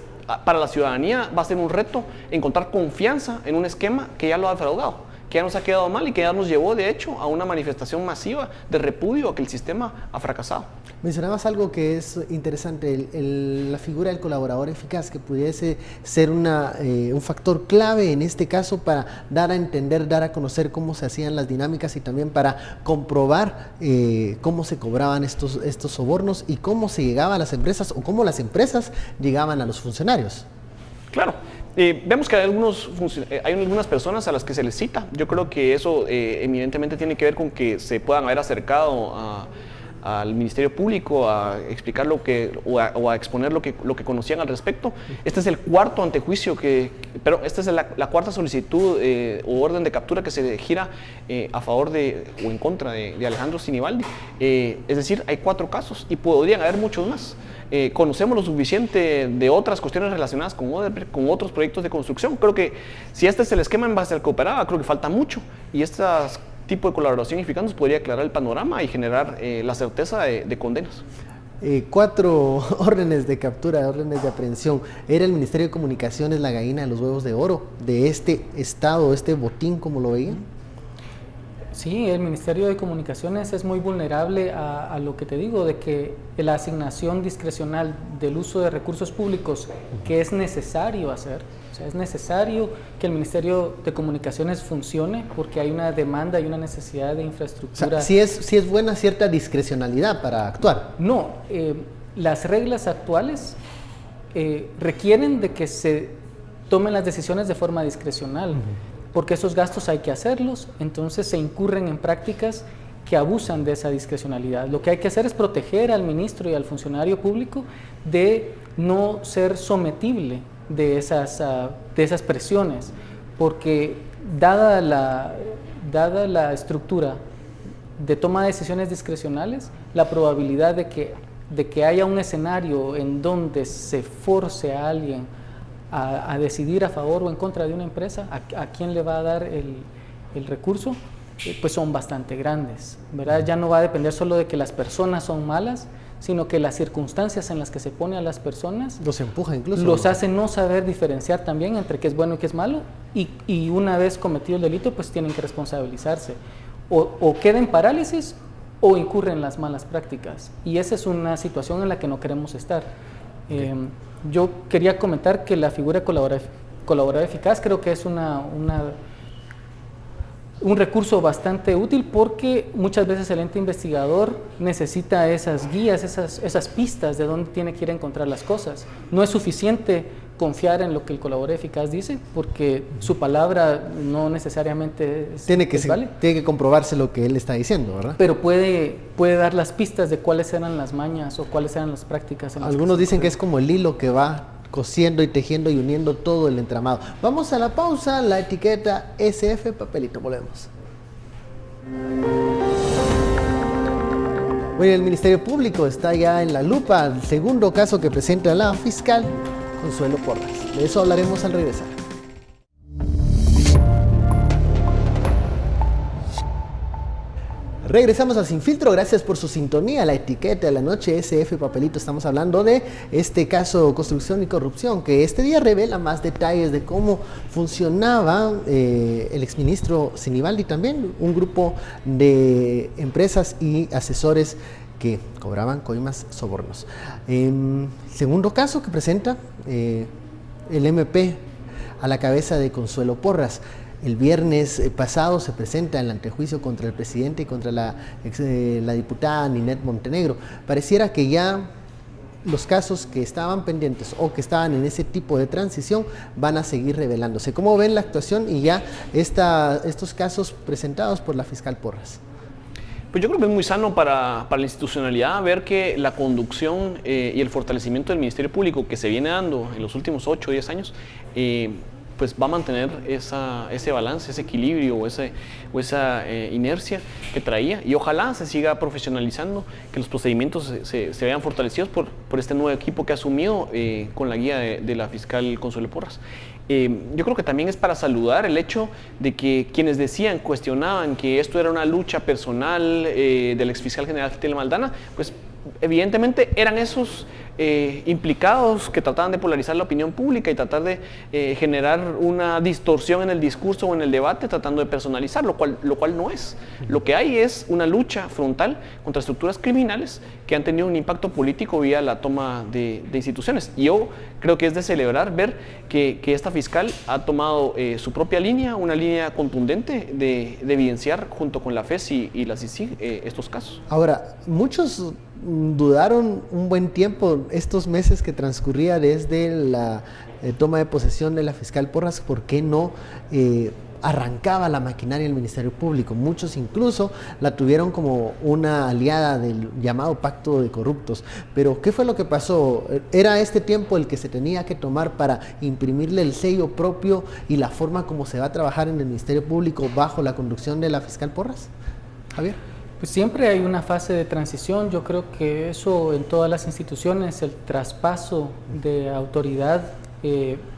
para la ciudadanía va a ser un reto encontrar confianza en un esquema que ya lo ha defraudado, que ya nos ha quedado mal y que ya nos llevó, de hecho, a una manifestación masiva de repudio a que el sistema ha fracasado. Mencionabas algo que es interesante, la figura del colaborador eficaz, que pudiese ser un factor clave en este caso para dar a entender, dar a conocer cómo se hacían las dinámicas y también para comprobar cómo se cobraban estos sobornos y cómo se llegaba a las empresas o cómo las empresas llegaban a los funcionarios. Claro, Vemos que hay algunas personas a las que se les cita. Yo creo que eso evidentemente tiene que ver con que se puedan haber acercado al Ministerio Público a explicar o a exponer lo que conocían al respecto. Este es el cuarto antejuicio pero esta es la cuarta solicitud o orden de captura que se gira a favor o en contra de Alejandro Sinibaldi. Es decir, hay 4 casos y podrían haber muchos más. Conocemos lo suficiente de otras cuestiones relacionadas con otros proyectos de construcción. Creo que si este es el esquema en base al que operaba, creo que falta mucho, y estas tipo de colaboración eficaz nos podría aclarar el panorama y generar la certeza de condenas. 4 órdenes de captura, órdenes de aprehensión. ¿Era el Ministerio de Comunicaciones la gallina de los huevos de oro de este estado, este botín, como lo veían? Sí, el Ministerio de Comunicaciones es muy vulnerable a lo que te digo, de que la asignación discrecional del uso de recursos públicos que es necesario hacer, o sea, es necesario que el Ministerio de Comunicaciones funcione porque hay una demanda y una necesidad de infraestructura. O sea, sí es buena cierta discrecionalidad para actuar. No, las reglas actuales requieren de que se tomen las decisiones de forma discrecional. Porque esos gastos hay que hacerlos, entonces se incurren en prácticas que abusan de esa discrecionalidad. Lo que hay que hacer es proteger al ministro y al funcionario público de no ser sometible de esas presiones, porque dada la estructura de toma de decisiones discrecionales, la probabilidad de que haya un escenario en donde se force a alguien a decidir a favor o en contra de una empresa, a quién le va a dar el recurso, pues son bastante grandes, ¿verdad? Ya no va a depender solo de que las personas son malas, sino que las circunstancias en las que se pone a las personas los empuja incluso, los hacen no saber diferenciar también entre qué es bueno y qué es malo, y una vez cometido el delito pues tienen que responsabilizarse, o queda en parálisis o incurren en las malas prácticas, y esa es una situación en la que no queremos estar. Yo quería comentar que la figura de colaborador eficaz creo que es un recurso bastante útil, porque muchas veces el ente investigador necesita esas guías, esas pistas de dónde tiene que ir a encontrar las cosas. No es suficiente confiar en lo que el colaborador eficaz dice, porque su palabra no necesariamente vale. Tiene que comprobarse lo que él está diciendo, ¿verdad? Pero puede dar las pistas de cuáles eran las mañas o cuáles eran las prácticas. Algunos dicen que es como el hilo que va cosiendo y tejiendo y uniendo todo el entramado. Vamos a la pausa, la etiqueta SF Papelito, volvemos. Bueno, el Ministerio Público está ya en la lupa, el segundo caso que presenta la fiscal Consuelo Porras. De eso hablaremos al regresar. Regresamos a Sin Filtro, gracias por su sintonía. La etiqueta de la noche, SF Papelito. Estamos hablando de este caso Construcción y Corrupción, que este día revela más detalles de cómo funcionaba el exministro Sinibaldi, también un grupo de empresas y asesores que cobraban coimas, sobornos. Segundo caso que presenta el MP a la cabeza de Consuelo Porras. El viernes pasado se presenta el antejuicio contra el presidente y contra la diputada Ninette Montenegro. Pareciera que ya los casos que estaban pendientes o que estaban en ese tipo de transición van a seguir revelándose. ¿Cómo ven la actuación y ya estos casos presentados por la fiscal Porras? Pues yo creo que es muy sano para la institucionalidad ver que la conducción y el fortalecimiento del Ministerio Público que se viene dando en los últimos 8 o 10 años pues va a mantener ese balance, ese equilibrio o esa inercia que traía, y ojalá se siga profesionalizando, que los procedimientos se vean fortalecidos por este nuevo equipo que ha asumido con la guía de la fiscal Consuelo Porras. Yo creo que también es para saludar el hecho de que quienes cuestionaban que esto era una lucha personal del exfiscal general Tele Maldana, pues evidentemente eran esos implicados que trataban de polarizar la opinión pública y tratar de generar una distorsión en el discurso o en el debate, tratando de personalizar, lo cual no es. Lo que hay es una lucha frontal contra estructuras criminales que han tenido un impacto político vía la toma de instituciones. Y yo creo que es de celebrar ver que esta fiscal ha tomado su propia línea, una línea contundente de evidenciar junto con la FES y la CICIG estos casos. Ahora, muchos dudaron un buen tiempo estos meses que transcurría desde la toma de posesión de la fiscal Porras, ¿por qué no arrancaba la maquinaria del Ministerio Público? Muchos incluso la tuvieron como una aliada del llamado pacto de corruptos. Pero ¿qué fue lo que pasó? ¿Era este tiempo el que se tenía que tomar para imprimirle el sello propio y la forma como se va a trabajar en el Ministerio Público bajo la conducción de la fiscal Porras? Javier. Pues siempre hay una fase de transición. Yo creo que eso en todas las instituciones, el traspaso de autoridad,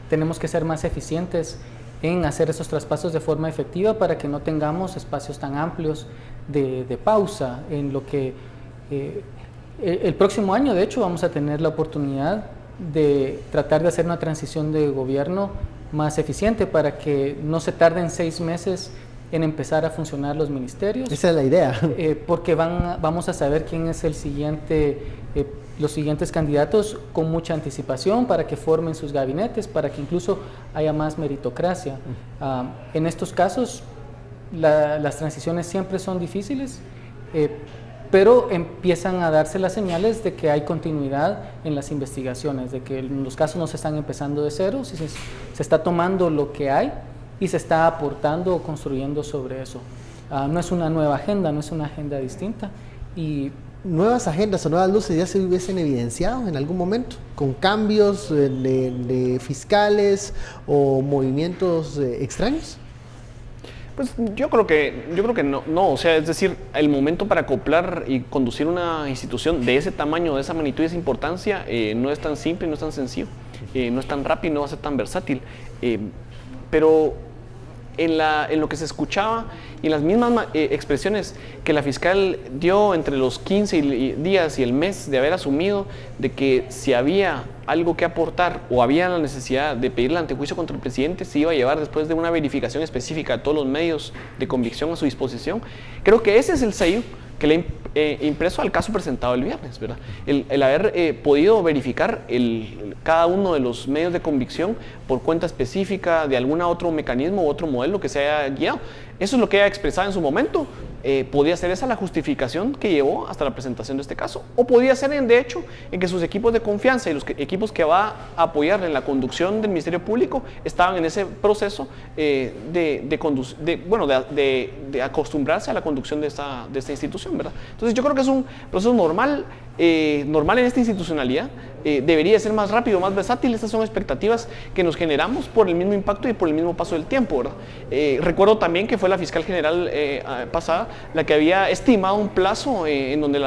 tenemos que ser más eficientes en hacer esos traspasos de forma efectiva para que no tengamos espacios tan amplios de pausa en lo que el próximo año, de hecho, vamos a tener la oportunidad de tratar de hacer una transición de gobierno más eficiente para que no se tarden 6 meses en empezar a funcionar los ministerios. Esa es la idea. Porque vamos a saber quién es los siguientes candidatos con mucha anticipación para que formen sus gabinetes, para que incluso haya más meritocracia. En estos casos, las transiciones siempre son difíciles, pero empiezan a darse las señales de que hay continuidad en las investigaciones, de que los casos no se están empezando de cero, se está tomando lo que hay y se está aportando o construyendo sobre eso. No es una nueva agenda, no es una agenda distinta. Y ¿nuevas agendas o nuevas luces ya se hubiesen evidenciado en algún momento? ¿Con cambios de fiscales o movimientos extraños? Pues yo creo que no, o sea, es decir, el momento para acoplar y conducir una institución de ese tamaño, de esa magnitud y de esa importancia no es tan simple, no es tan sencillo, no es tan rápido, no va a ser tan versátil. Pero en lo que se escuchaba y en las mismas expresiones que la fiscal dio entre los 15 días y el mes de haber asumido, de que si había algo que aportar o había la necesidad de pedirle antejuicio contra el presidente, se iba a llevar después de una verificación específica de todos los medios de convicción a su disposición. Creo que ese es el sello que le he impreso al caso presentado el viernes, ¿verdad? El haber podido verificar cada uno de los medios de convicción por cuenta específica de algún otro mecanismo u otro modelo que se haya guiado. Eso es lo que ella expresaba en su momento. Podía ser esa la justificación que llevó hasta la presentación de este caso, o podía ser de hecho en que sus equipos de confianza y los equipos que va a apoyar en la conducción del Ministerio Público estaban en ese proceso de acostumbrarse a la conducción de esta institución, ¿verdad? Entonces yo creo que es un proceso normal en esta institucionalidad. Debería ser más rápido, más versátil. Estas son expectativas que nos generamos por el mismo impacto y por el mismo paso del tiempo, ¿verdad? Recuerdo también que fue la fiscal general pasada la que había estimado un plazo en donde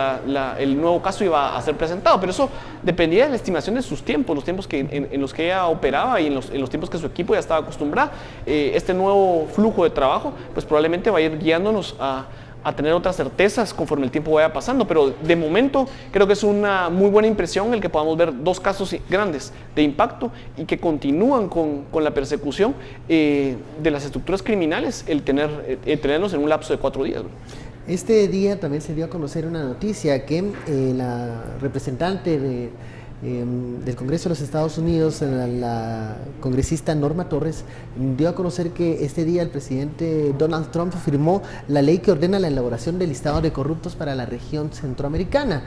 el nuevo caso iba a ser presentado, pero eso dependía de la estimación de sus tiempos, los tiempos en los que ella operaba y en los tiempos que su equipo ya estaba acostumbrado. Este nuevo flujo de trabajo pues probablemente va a ir guiándonos a tener otras certezas conforme el tiempo vaya pasando, pero de momento creo que es una muy buena impresión el que podamos ver 2 casos grandes de impacto y que continúan con la persecución de las estructuras criminales, el tenernos en un lapso de 4 días. Este día también se dio a conocer una noticia que la representante del Congreso de los Estados Unidos, la congresista Norma Torres, dio a conocer que este día el presidente Donald Trump firmó la ley que ordena la elaboración del listado de corruptos para la región centroamericana.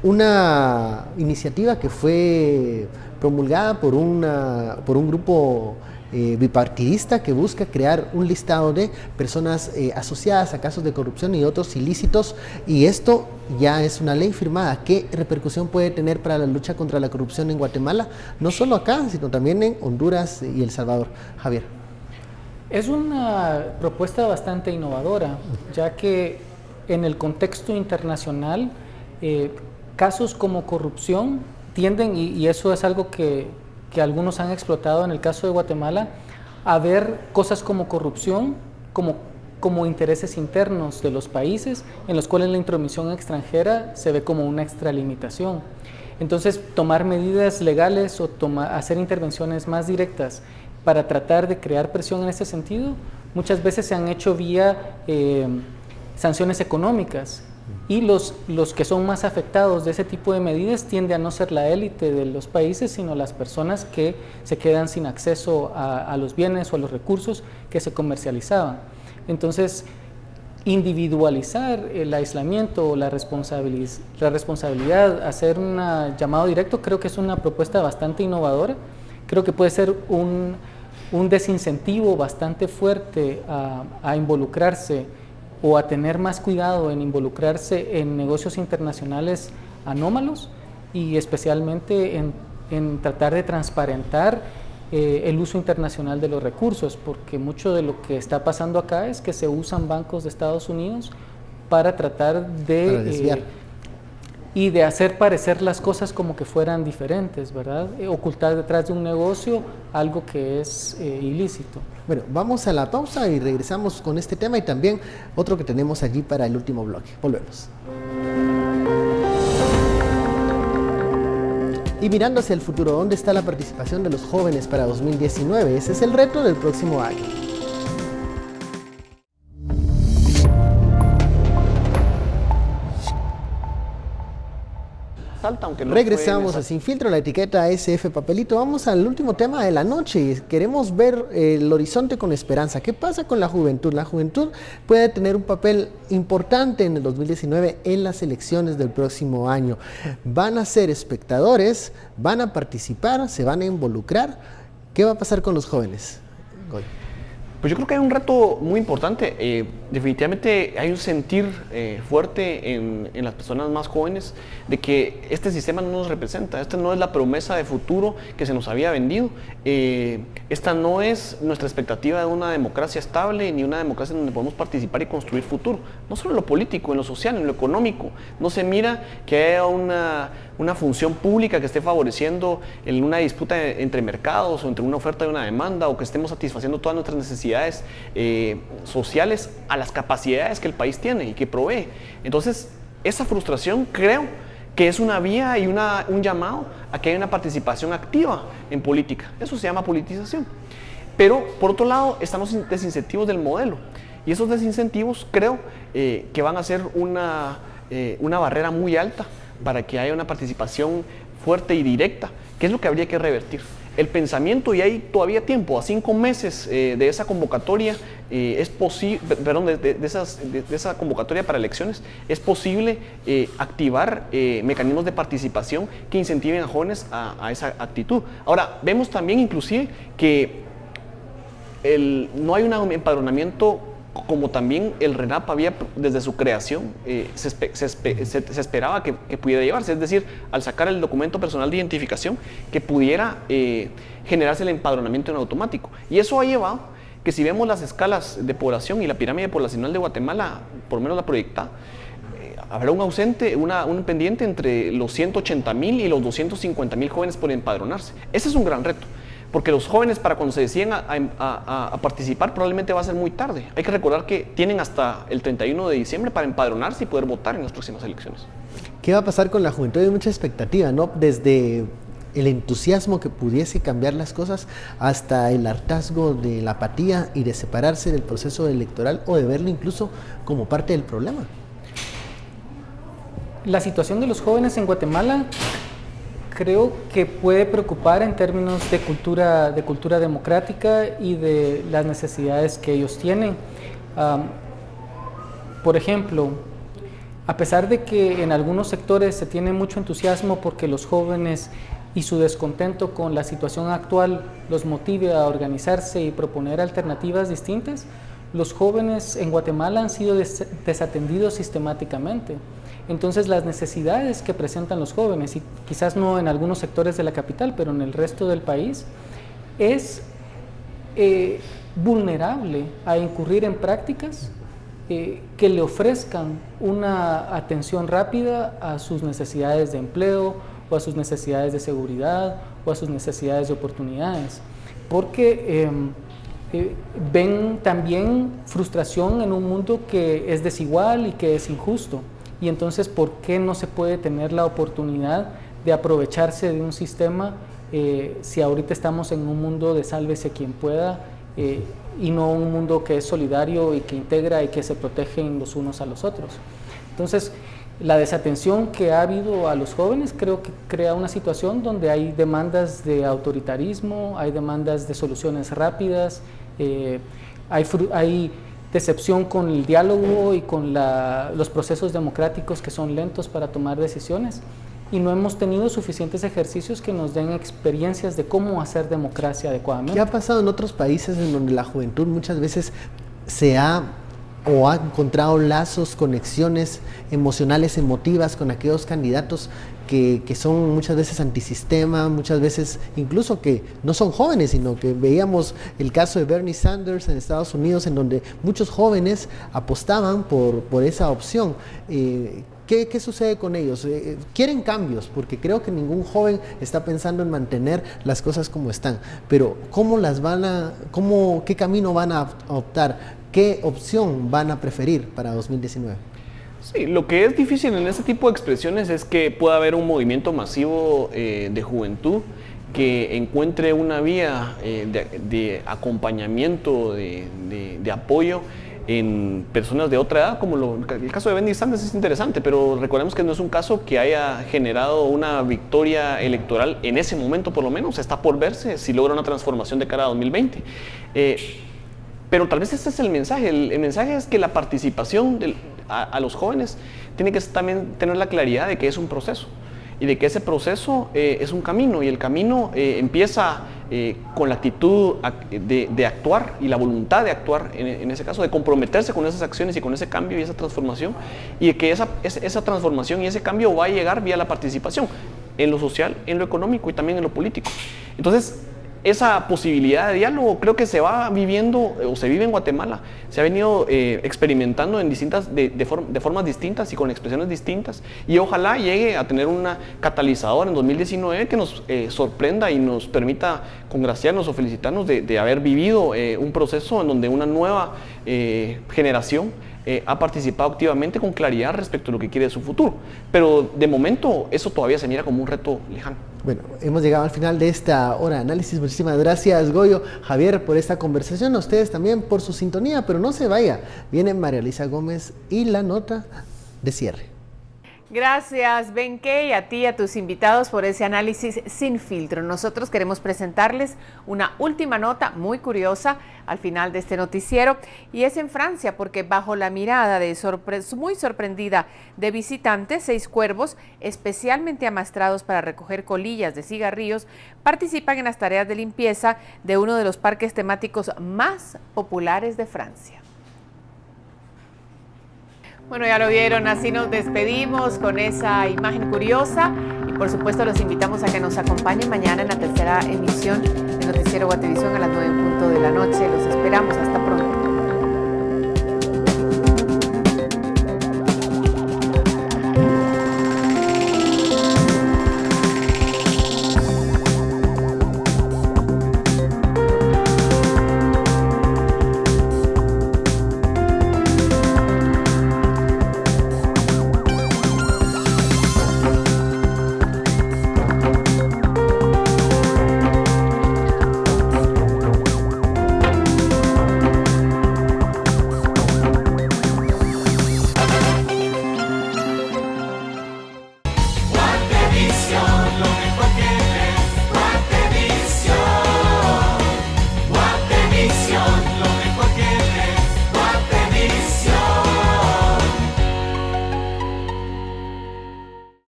Una iniciativa que fue promulgada por un grupo bipartidista que busca crear un listado de personas asociadas a casos de corrupción y otros ilícitos, y esto ya es una ley firmada. ¿Qué repercusión puede tener para la lucha contra la corrupción en Guatemala? No solo acá, sino también en Honduras y El Salvador. Javier. Es una propuesta bastante innovadora, ya que en el contexto internacional casos como corrupción tienden, y eso es algo que algunos han explotado en el caso de Guatemala, a ver cosas como corrupción, como intereses internos de los países, en los cuales la intromisión extranjera se ve como una extralimitación. Entonces, tomar medidas legales o hacer intervenciones más directas para tratar de crear presión en ese sentido, muchas veces se han hecho vía sanciones económicas, Y los que son más afectados de ese tipo de medidas tiende a no ser la élite de los países, sino las personas que se quedan sin acceso a los bienes o a los recursos que se comercializaban. Entonces, individualizar el aislamiento o la responsabilidad, hacer un llamado directo, creo que es una propuesta bastante innovadora. Creo que puede ser un desincentivo bastante fuerte a involucrarse o a tener más cuidado en involucrarse en negocios internacionales anómalos y especialmente en tratar de transparentar el uso internacional de los recursos, porque mucho de lo que está pasando acá es que se usan bancos de Estados Unidos para tratar de desviar. Y de hacer parecer las cosas como que fueran diferentes, ¿verdad? Ocultar detrás de un negocio algo que es ilícito. Bueno, vamos a la pausa y regresamos con este tema y también otro que tenemos allí para el último bloque. Volvemos. Y mirando hacia el futuro, ¿dónde está la participación de los jóvenes para 2019? Ese es el reto del próximo año. Aunque no regresamos a Sin Filtro, la etiqueta SF Papelito. Vamos al último tema de la noche. Queremos ver el horizonte con esperanza. ¿Qué pasa con la juventud? La juventud puede tener un papel importante en el 2019 en las elecciones del próximo año. Van a ser espectadores, van a participar, se van a involucrar. ¿Qué va a pasar con los jóvenes? Goy. Pues yo creo que hay un reto muy importante. Definitivamente hay un sentir fuerte en las personas más jóvenes de que este sistema no nos representa. Esta no es la promesa de futuro que se nos había vendido. Esta no es nuestra expectativa de una democracia estable ni una democracia donde podemos participar y construir futuro. No solo en lo político, en lo social, en lo económico. No se mira que haya una función pública que esté favoreciendo en una disputa entre mercados o entre una oferta y una demanda, o que estemos satisfaciendo todas nuestras necesidades sociales a las capacidades que el país tiene y que provee. Entonces, esa frustración creo que es una vía y un llamado a que haya una participación activa en política. Eso se llama politización. Pero, por otro lado, están los desincentivos del modelo. Y esos desincentivos creo que van a ser una barrera muy alta para que haya una participación fuerte y directa, que es lo que habría que revertir. El pensamiento, y hay todavía tiempo, a 5 meses de esa convocatoria, es posible, perdón, de esa convocatoria para elecciones, es posible activar mecanismos de participación que incentiven a jóvenes a esa actitud. Ahora, vemos también inclusive que no hay un empadronamiento como también el RENAP había desde su creación se esperaba que pudiera llevarse, es decir, al sacar el documento personal de identificación, que pudiera generarse el empadronamiento en automático. Y eso ha llevado que, si vemos las escalas de población y la pirámide poblacional de Guatemala, por lo menos la proyectada, habrá un ausente, un pendiente entre los 180,000 y los 250,000 jóvenes por empadronarse. Ese es un gran reto. Porque los jóvenes, para cuando se deciden a participar, probablemente va a ser muy tarde. Hay que recordar que tienen hasta el 31 de diciembre para empadronarse y poder votar en las próximas elecciones. ¿Qué va a pasar con la juventud? Hay mucha expectativa, ¿no? Desde el entusiasmo que pudiese cambiar las cosas hasta el hartazgo de la apatía y de separarse del proceso electoral o de verlo incluso como parte del problema. La situación de los jóvenes en Guatemala creo que puede preocupar en términos de cultura democrática y de las necesidades que ellos tienen. Por ejemplo, a pesar de que en algunos sectores se tiene mucho entusiasmo porque los jóvenes y su descontento con la situación actual los motive a organizarse y proponer alternativas distintas, los jóvenes en Guatemala han sido desatendidos sistemáticamente. Entonces, las necesidades que presentan los jóvenes, y quizás no en algunos sectores de la capital, pero en el resto del país, es vulnerable a incurrir en prácticas que le ofrezcan una atención rápida a sus necesidades de empleo, o a sus necesidades de seguridad, o a sus necesidades de oportunidades. Porque ven también frustración en un mundo que es desigual y que es injusto. Y entonces, ¿por qué no se puede tener la oportunidad de aprovecharse de un sistema si ahorita estamos en un mundo de sálvese quien pueda y no un mundo que es solidario y que integra y que se protegen los unos a los otros? Entonces, la desatención que ha habido a los jóvenes creo que crea una situación donde hay demandas de autoritarismo, hay demandas de soluciones rápidas, hay decepción con el diálogo y con los procesos democráticos que son lentos para tomar decisiones, y no hemos tenido suficientes ejercicios que nos den experiencias de cómo hacer democracia adecuadamente. ¿Qué ha pasado en otros países en donde la juventud muchas veces ha encontrado lazos, conexiones emocionales, emotivas con aquellos candidatos que son muchas veces antisistema, muchas veces incluso que no son jóvenes, sino que veíamos el caso de Bernie Sanders en Estados Unidos, en donde muchos jóvenes apostaban por esa opción? ¿Qué sucede con ellos? Quieren cambios, porque creo que ningún joven está pensando en mantener las cosas como están, pero ¿qué camino van a optar? ¿Qué opción van a preferir para 2019? Sí, lo que es difícil en este tipo de expresiones es que pueda haber un movimiento masivo de juventud que encuentre una vía de acompañamiento, de apoyo en personas de otra edad, como el caso de Bernie Sanders es interesante, pero recordemos que no es un caso que haya generado una victoria electoral en ese momento, por lo menos. Está por verse si logra una transformación de cara a 2020. Pero tal vez este es el mensaje. El mensaje es que la participación a los jóvenes tiene que también tener la claridad de que es un proceso y de que ese proceso es un camino, y el camino empieza con la actitud de actuar y la voluntad de actuar, en ese caso, de comprometerse con esas acciones y con ese cambio y esa transformación, y de que esa transformación y ese cambio va a llegar vía la participación en lo social, en lo económico y también en lo político. Entonces, esa posibilidad de diálogo creo que se va viviendo o se vive en Guatemala. Se ha venido experimentando en de formas distintas y con expresiones distintas, y ojalá llegue a tener una catalizadora en 2019 que nos sorprenda y nos permita congraciarnos o felicitarnos de haber vivido un proceso en donde una nueva generación ha participado activamente con claridad respecto a lo que quiere de su futuro. Pero de momento eso todavía se mira como un reto lejano. Bueno, hemos llegado al final de esta hora de análisis. Muchísimas gracias, Goyo, Javier, por esta conversación. A ustedes también por su sintonía, pero no se vaya. Viene María Elisa Gómez y la nota de cierre. Gracias, Benke, y a ti y a tus invitados por ese análisis sin filtro. Nosotros queremos presentarles una última nota muy curiosa al final de este noticiero, y es en Francia, porque bajo la mirada muy sorprendida de visitantes, 6 cuervos especialmente amaestrados para recoger colillas de cigarrillos participan en las tareas de limpieza de uno de los parques temáticos más populares de Francia. Bueno, ya lo vieron, así nos despedimos con esa imagen curiosa, y por supuesto los invitamos a que nos acompañen mañana en la tercera emisión de Noticiero Guatevisión a las 9:00 p.m. Los esperamos, hasta pronto.